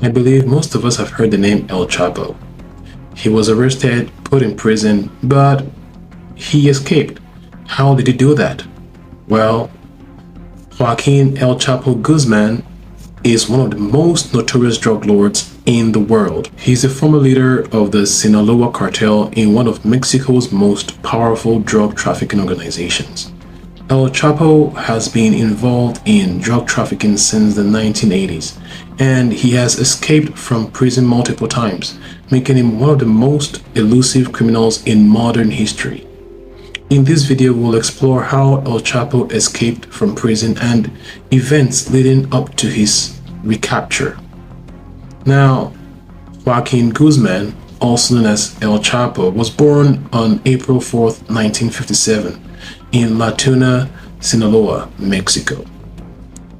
I believe most of us have heard the name El Chapo. He was arrested, put in prison, but he escaped. How did he do that? Well, Joaquín El Chapo Guzmán is one of the most notorious drug lords in the world. He's a former leader of the Sinaloa Cartel in one of Mexico's most powerful drug trafficking organizations. El Chapo has been involved in drug trafficking since the 1980s, and he has escaped from prison multiple times, making him one of the most elusive criminals in modern history. In this video, we'll explore how El Chapo escaped from prison and events leading up to his recapture. Now, Joaquín Guzmán, also known as El Chapo, was born on April 4th, 1957 in La Tuna, Sinaloa, Mexico.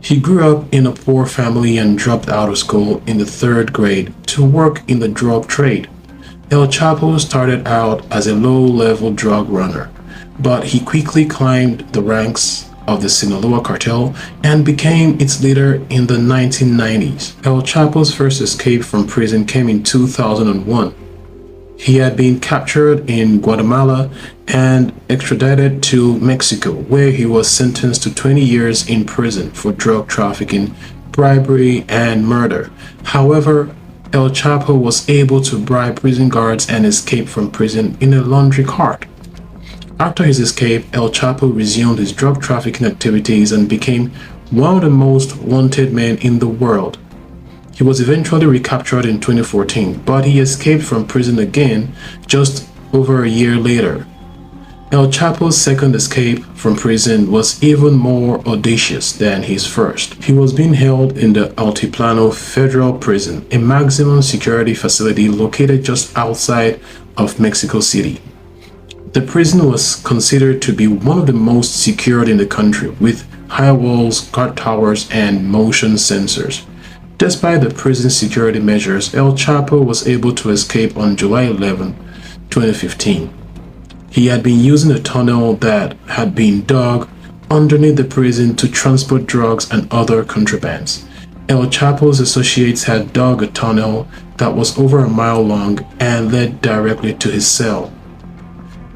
He grew up in a poor family and dropped out of school in the 3rd grade to work in the drug trade. El Chapo started out as a low-level drug runner, but he quickly climbed the ranks of the Sinaloa Cartel and became its leader in the 1990s. El Chapo's first escape from prison came in 2001. He had been captured in Guatemala and extradited to Mexico, where he was sentenced to 20 years in prison for drug trafficking, bribery, and murder. However, El Chapo was able to bribe prison guards and escape from prison in a laundry cart. After his escape, El Chapo resumed his drug trafficking activities and became one of the most wanted men in the world. He was eventually recaptured in 2014, but he escaped from prison again just over a year later. El Chapo's second escape from prison was even more audacious than his first. He was being held in the Altiplano Federal Prison, a maximum security facility located just outside of Mexico City. The prison was considered to be one of the most secured in the country, with high walls, guard towers, and motion sensors. Despite the prison security measures, El Chapo was able to escape on July 11, 2015. He had been using a tunnel that had been dug underneath the prison to transport drugs and other contrabands. El Chapo's associates had dug a tunnel that was over a mile long and led directly to his cell.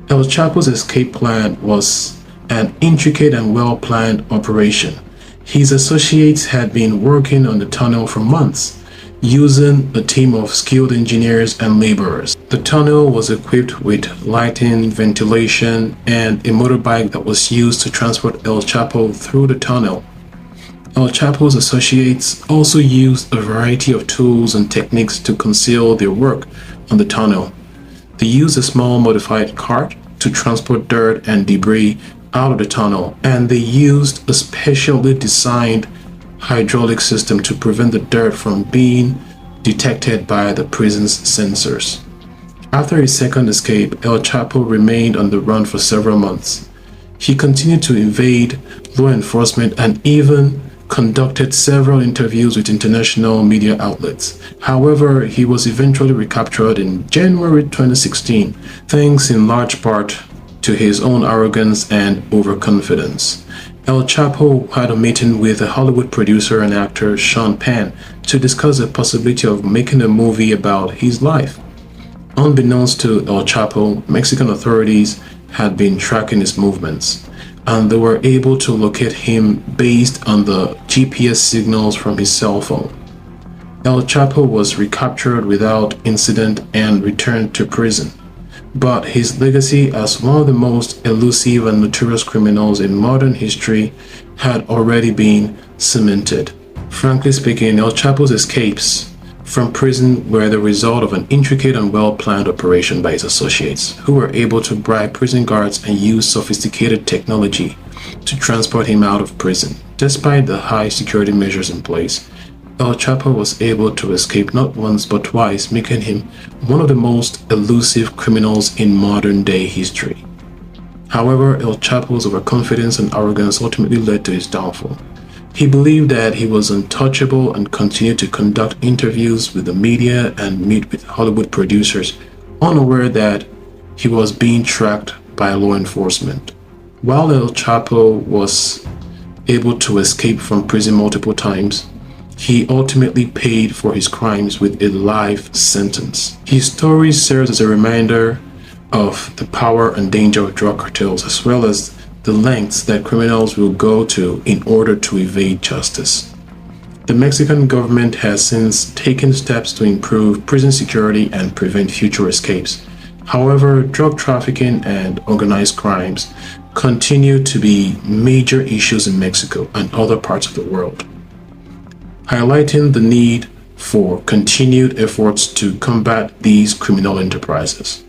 El Chapo's escape plan was an intricate and well-planned operation. His associates had been working on the tunnel for months, using a team of skilled engineers and laborers. The tunnel was equipped with lighting, ventilation, and a motorbike that was used to transport El Chapo through the tunnel. El Chapo's associates also used a variety of tools and techniques to conceal their work on the tunnel. They used a small modified cart to transport dirt and debris out of the tunnel, and they used a specially designed hydraulic system to prevent the dirt from being detected by the prison's sensors. After his second escape, El Chapo remained on the run for several months. He continued to evade law enforcement and even conducted several interviews with international media outlets. However, he was eventually recaptured in January 2016, thanks in large part to his own arrogance and overconfidence. El Chapo had a meeting with a Hollywood producer and actor, Sean Penn, to discuss the possibility of making a movie about his life. Unbeknownst to El Chapo, Mexican authorities had been tracking his movements, and they were able to locate him based on the GPS signals from his cell phone. El Chapo was recaptured without incident and returned to prison, but his legacy as one of the most elusive and notorious criminals in modern history had already been cemented. Frankly speaking, El Chapo's escapes from prison were the result of an intricate and well-planned operation by his associates, who were able to bribe prison guards and use sophisticated technology to transport him out of prison. Despite the high security measures in place, El Chapo was able to escape not once but twice, making him one of the most elusive criminals in modern-day history. However, El Chapo's overconfidence and arrogance ultimately led to his downfall. He believed that he was untouchable and continued to conduct interviews with the media and meet with Hollywood producers, unaware that he was being tracked by law enforcement. While El Chapo was able to escape from prison multiple times, He ultimately paid for his crimes with a life sentence. His story serves as a reminder of the power and danger of drug cartels, as well as the lengths that criminals will go to in order to evade justice. The Mexican government has since taken steps to improve prison security and prevent future escapes. However, drug trafficking and organized crimes continue to be major issues in Mexico and other parts of the world, highlighting the need for continued efforts to combat these criminal enterprises.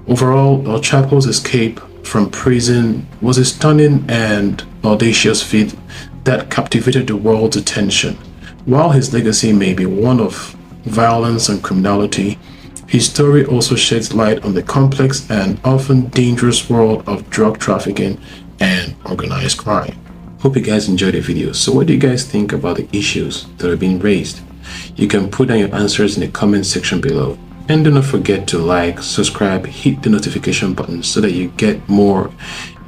Overall, El Chapo's escape from prison was a stunning and audacious feat that captivated the world's attention. While his legacy may be one of violence and criminality, his story also sheds light on the complex and often dangerous world of drug trafficking and organized crime. Hope you guys enjoyed the video. So what do you guys think about the issues that are being raised? You can put down your answers in the comment section below. And do not forget to like, subscribe, hit the notification button so that you get more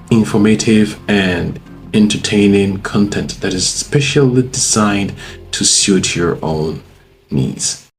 informative and entertaining content that is specially designed to suit your own needs.